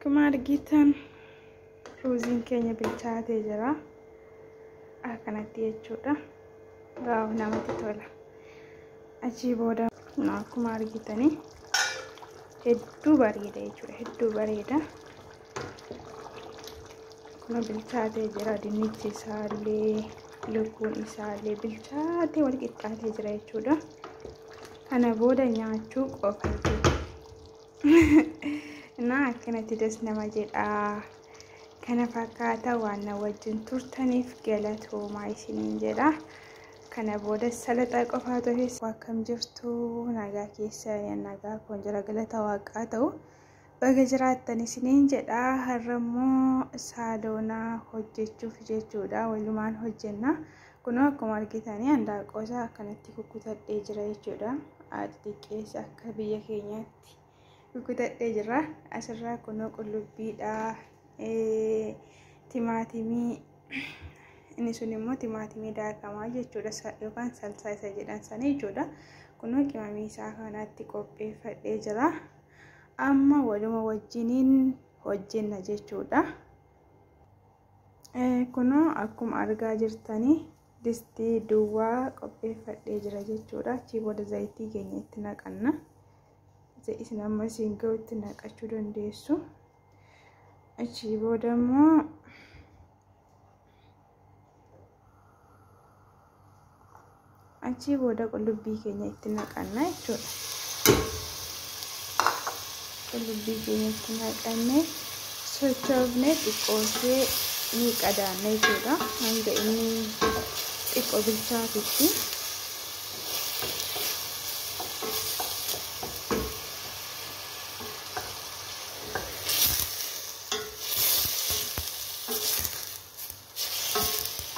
Akkuma argitan ruuziin keenya bilchaatee jira. Akkanatti jechuudha. Waaw namatti tola. Achii booda akkuma argitanii hedduu bareeda jechuudha. Hedduu bareeda. Akkuma bilchaatee jira dinnichi isaallee lukkuun isaallee bilchaatee wal qixxaatee jira jechuudha. Kana booda nyaachuu qofaati. Naa akkanatti des nama jedha. Kana fakkaata waan na wajjin turtaniif galatoomaa isiniin jedha. Kana booda salaxaa qofaatu hafe akkam jirtu nagaa keessa nagaa kun jira galata waaqaa ta'u baga jiraattan isiniin jedha. Har'ammoo saaloonaa hojjechuuf jechuudha. Walumaan hojjenna. Kunoo akkuma argitanii handaaqoosaa akkanatti kukkutadhee jira jechuudha. Haati xiqqeessa akka biyya keenyaatti kukkutadhee jira. Asirraa kunoo qullubbiidha. Timaatimii inni sun immoo timaatimii daakamaa jechuudha yookaan salsaa isa jedhan sana jechuudha. Kunoo qimamii isaa kanatti qopheeffadhee jira. Amma waluma wajjiniin hojjenna jechuudha. Kunoo akkuma argaa jirtanii distii duwwaa qopheeffadhee jira jechuudha. Achii booda zayitii keenya itti naqanna. Isin amma isin ga'utti naqachuu dandeessu. Achii booda immoo achii booda qullubbii keenya itti naqanna jechuudha. Qullubbii keenya itti naqannee sochoofnee xiqqoosee ni qadaanna jechuudha. Hanga inni xiqqoo bilchaatutti.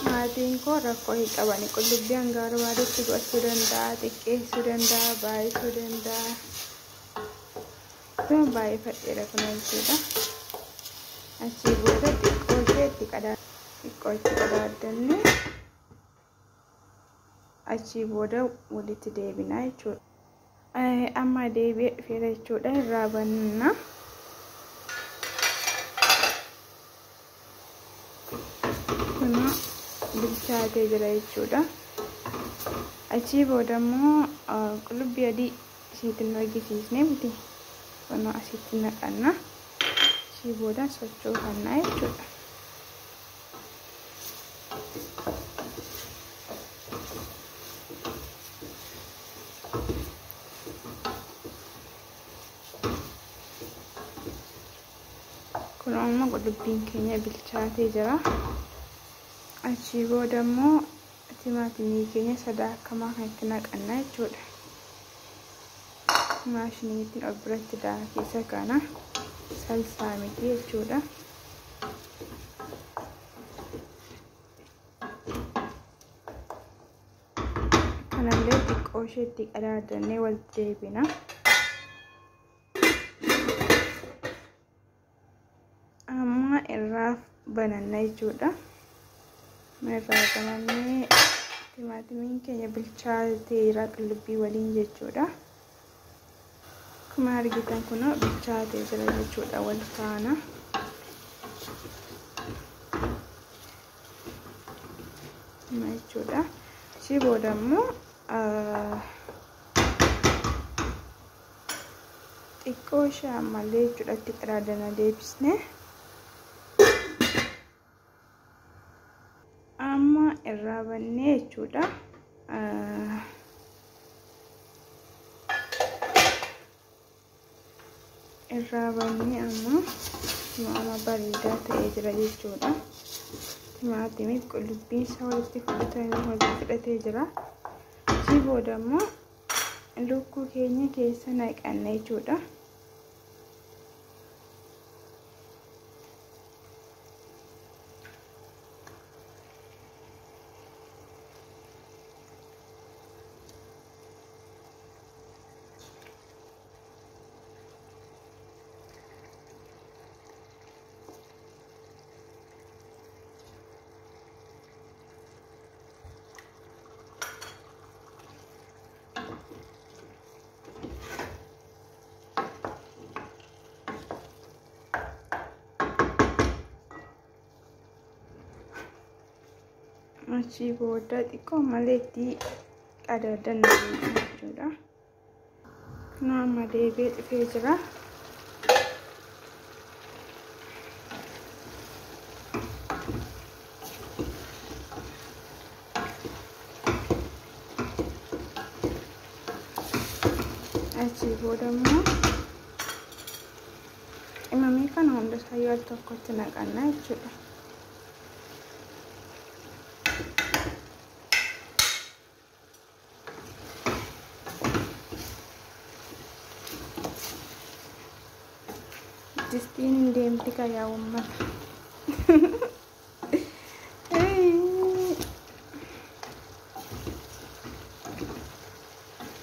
Maatiin koo rakkoo hin qaban. Qullubbii hanga barbaadetti godhachuu danda'a, xiqqeessuu danda'a, baay'isuu danda'a. Kun baay'ifadheera kun jechuudha. Achii booda xiqqoo itti qadaaddanne achii booda walitti deebina jechuudha. Amma deebi'ee dhufeera jechuudha. Irraa banna. Bilchaatee jira jechuudha. Achii booda immoo qullubbii adii isiitiin argisiisnee miti kunoo asitti naqanna. Achii booda sochoofannaa jechuudha. Kunoo amma qullubbiin keenya bilchaatee jira. Achii booda immoo timaatimii keenya sadaakamaa kan itti naqanna jechuudha. Maashiniitiin ol biratti keessa kana salsaa miti jechuudha. Kanallee xiqqoo ishee itti qadaadannee walitti deebina. Amma irraa bananna jechuudha. Irraa banannee timaatimiin keenya bilchaateera qullubbii waliin jechuudha. Akkuma argitan kunoo bilchaatee jira jechuudha wal faana. Jechuudha. Achii booda immoo xiqqoo ishee ammallee jechuudha itti qadaadana deebisnee. Irraa bannee jechuudha. Irraa bannee amma bareedaa ta'ee jira jechuudha. Timaatimii qullubbiin isaa walitti fudhatee jira. Achii booda immoo lukkuu keenya keessa naqanna jechuudha. achii booda xiqqoo malee itti qadaaddanna jechuudha. Nama deebi'ee dhufee jira. Achii booda immoo imamee kana hunda isaanii al tokkotti naqanna jechuudha. Distiin deemti ka yaa uummata.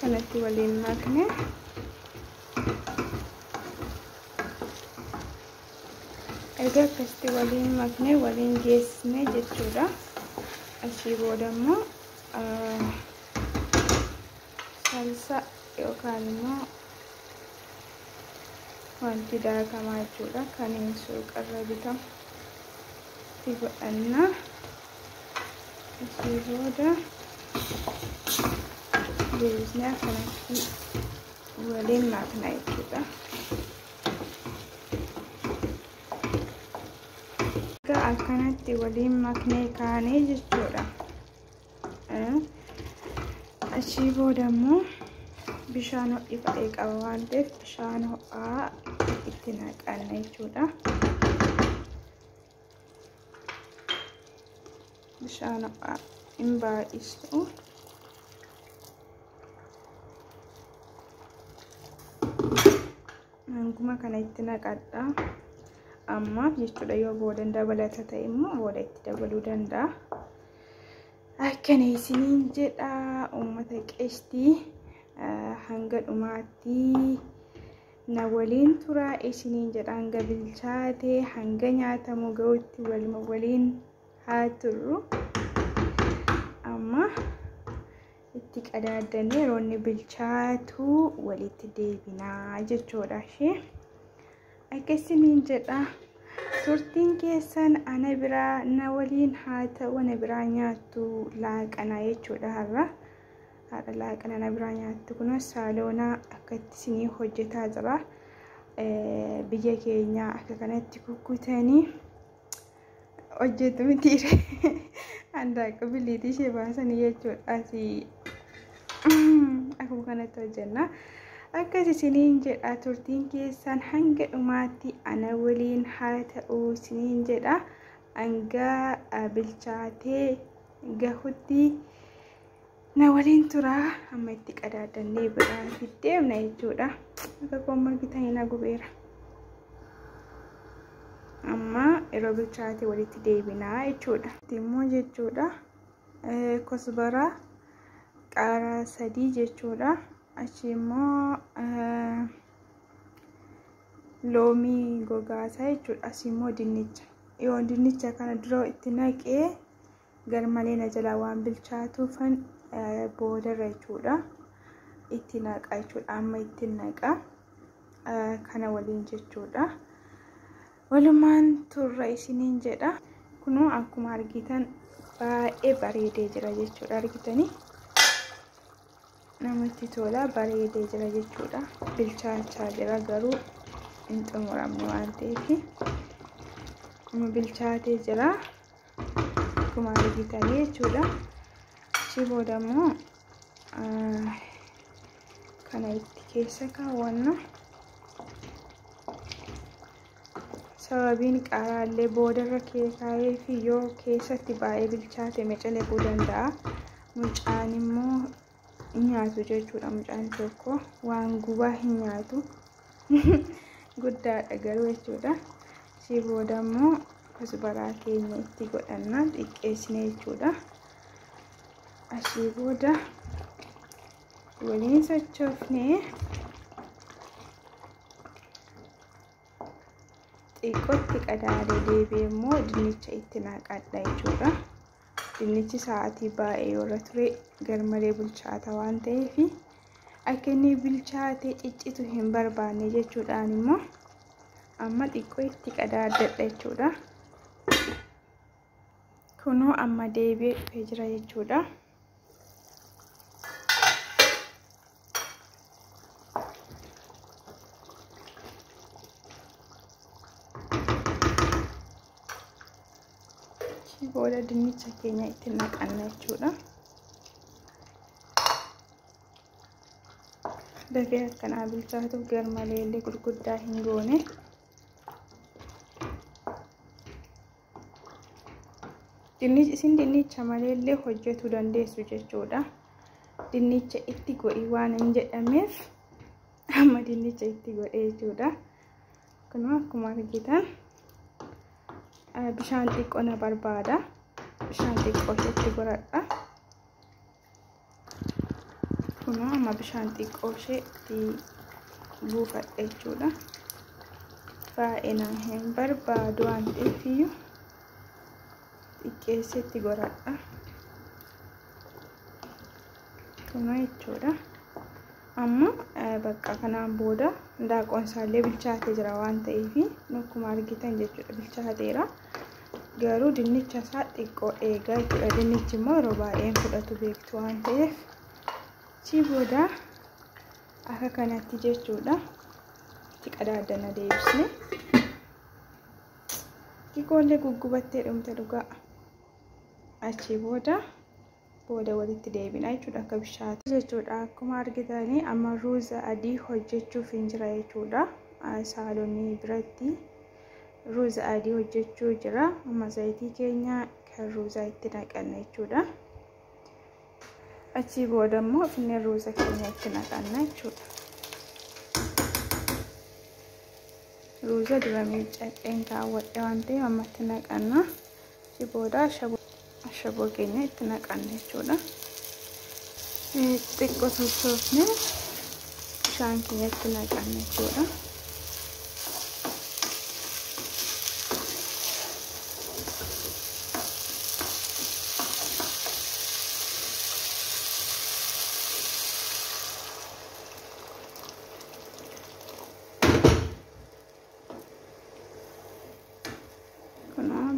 Kanatti waliin makne egaa akkasitti waliin makne waliin geessine jechuudha. Achii booda immoo salsa yookaan immoo wanti daakamaa jechuudha kan suuqarra bitamu itti godhanna. Achii booda deebisnee akkanatti waliin makna jechuudha. Egaa akkanatti waliin maknee kaanee jechuudha. Achii booda immoo bishaan ho'ifa'ee qaba waan ta'eef bishaan ho'aa itti naqanna jechuudha. Bishaan ho'aa hin baay'isu. Hanguma kana itti naqadha. Ammaaf jechuudha yoo booda dabalata ta'e immoo booda itti dabaluu danda'a. Akkana isiniin jedha uummata qeestii. Hanga dhumaatti na waliin tura isiniin jedha. Hanga bilchaate hanga nyaatamu ga'utti waliin haa turru. Amma itti qadaaddanee yeroo inni bilchaatu walitti deebinaa jechuudha. Akkasiniin jedha. Turtiin keessan ana biraa na waliin haa ta'u ana biraa nyaattu laaqana jechuudha. Har'a laaqana na biraa nyaattu kun saaloonaa akkatti isinii hojjetaa jira. Biyya keenya akka kanatti kukkutanii hojjetu mitiire. Handaaqa biliitii ishee baasanii jechuudha. Akkuma kanatti hojjenna. Akkas isiniin jedha. Turtiin keessan hanga dhumaatti ana waliin haa ta'u isiniin jedha. Hanga bilchaatee gahutti na waliin tura. Amma itti qadaadannee biraa deemna jechuudha. Akka koomma bitanii na gubeera. Amma yeroo bilchaatee walitti deebinaa jechuudha. Immoo jechuudha kosbara qaaraa 3 jechuudha. Achi immoo loomii gogaasaa jechuudha. Asii immoo dinnicha. Yoo dinnicha kana dura itti naqee garmalee na jala waan bilchaatuufan boodarra jechuudha. Itti naqa jechuudha. Amma itti naqa kana waliin jechuudha. Walumaan turra isiniin jedha. Kunoo akkuma argitan baay'ee bareedee jira jechuudha. Argitanii namatti tola, bareedee jira jechuudha. Bilchaachaa jira garuu hin xumuramne waan ta'eef amma bilchaatee jira akkuma argitanii jechuudha. Achii booda immoo kana itti keessa kaawwanna. Sababiin qaaraallee boodarra kaa'ee fi yoo keessatti baay'ee bilchaate macalequu danda'a. Mucaan immoo nyaatu jechuudha. Mucaan tokko waan gubaa hin nyaatu. Guddaadha garuu jechuudha. Achii booda immoo kosbaraa keenya itti godhanna xiqqeessine jechuudha. Achii booda waliin sochoofnee xiqqootti qadaadee deebi'ee immoo dinnicha itti naqadha jechuudha. Dinnichi sa'aatii baay'ee yoo ture garmalee bilchaata waan ta'eef akka inni bilchaatee ciccitu hin barbaanne jechuudhaan immoo amma xiqqoo itti qadaadadha jechuudha. kunoo amma deebi'ee dhufee jira jechuudha. Booda dinnicha keenya itti naqanna jechuudha. Dafee akkanaa bilchaatuuf garmalee illee gurguddaa hin goone. Isin dinnicha malee illee hojjetuu dandeessu jechuudha. Dinnicha itti godhi waan hin jedhameef amma dinnicha itti godhee jechuudha. Kunoo akkuma argitan bishaan xiqqoo na barbaada. Bishaan xiqqoo itti godhadha. Kunoo amma bishaan xiqqoo itti buufadha jechuudha. Baay'ee hin barbaadu waan ta'eef iyyuu xiqqeessee godhadha. Kunoo jechuudha. Amma bakka kanaan booda daaqoon isaallee bilchaatee jira waan ta'eef akkuma argitan jechuudha bilchaateera. Garuu dinnicha isaa xiqqoo eegaa jechuudha. Dinnichi immoo yeroo baay'ee fudhatu beektu waan ta'eef achi booda akka kanatti jechuudha. Itti qadaadana deebisne. Xiqqoollee guggubattee dhumte dhugaa. Achi booda walitti deebina jechuudha akka bishaate jechuudha. Akkuma argitanii amma ruuza adii hojjechuuf hin jira jechuudha. Saalonii biratti ruuza adii hojjechuu jira. Amma zayitii keenya kan ruuza itti naqanna jechuudha. Achi booda immoo finne ruuza keenya itti naqanna jechuudha. Ruuza dura miiccadheen kaawwadhe waan ta'eef amma itti naqanna. Achi booda ashaboo keenya itti naqanna jechuudha. Xiqqoo sochoofne bishaan keenya itti naqanna jechuudha.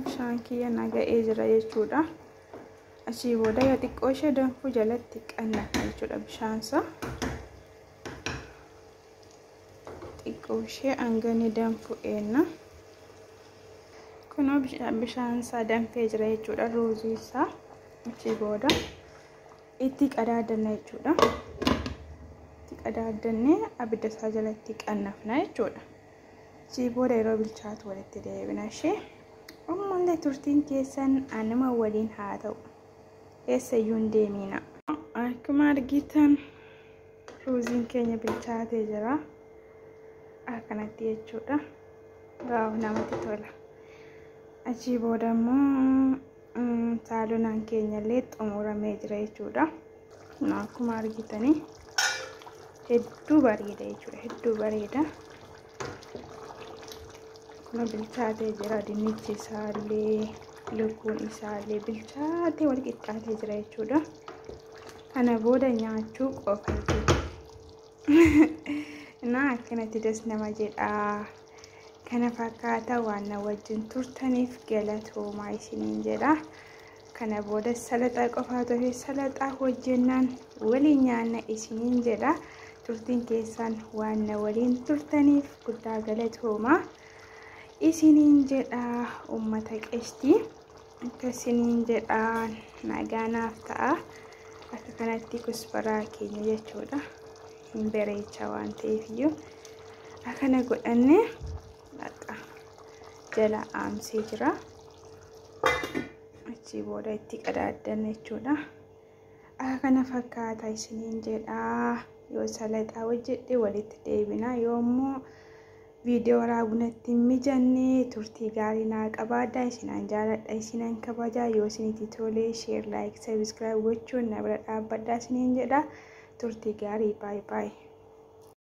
Bishaan kiyya naga'ee jira jechuudha. Achii booda yoo xiqqoo ishee danfuu jalatti qannata jechuudha bishaansa. Xiqqoo ishee hangani danfuu eenna. Kunoo bishaansa danfee jira jechuudha ruuzii isaa. Achii booda itti qadaadanna jechuudha. Itti qadaadannee abidda isaa jalatti qannafna jechuudha. Achii booda yeroo bilchaatu walitti deebina ishee. Ammallee turtiin keessan anuma waliin haa ta'u. Eessayyuu hin deemina. Akkuma argitan ruuziin keenya bilchaatee jira. Akkanatti jechuudha. Waaw namatti tola. Achii booda immoo saalonaan keenyallee xumuramee jira jechuudha. Akkuma argitanii hedduu bareeda jechuudha. Hedduu bareeda. Kuna bilchaatee jira dinnichi isaallee lukkuun isaallee bilchaatee wal qixxaatee jira jechuudha. Kana booda nyaachuu qofaati. Akkanatti das nama jedha. Kana fakkaata waan na wajjin turtaniif galatoomaa isiniin jedha. Kana booda salaxaa qofaatu ta'e salaxaa hojjennaan waliin nyaanna isiniin jedha. Turtiin keessan waan na waliin turtaniif guddaa galatoomaa. Isiniin jedha ummata qeshtii akkasiniin jedha nagaanaaf ta'a. Akka kanatti kusbaraa keenya jechuudha. Hin bareecha waan ta'eef iyyuu akkana godhanne jala aamsee jira. Achi booda itti qadaaddanna jechuudha. Akka kana fakkaata isiniin jedha. Yoo salaxaa hojjedhe walitti deebina. Yoommoo viidiyoo raabunatti mijanne turtii gaarii naa qabaadha. Isinan jaaladha, isinan kabaja. Yoo isinitti tole share, like, subscribe gochuun na bira dhaabbadhaa isiniin jedha. Turtii gaarii. Bye bye.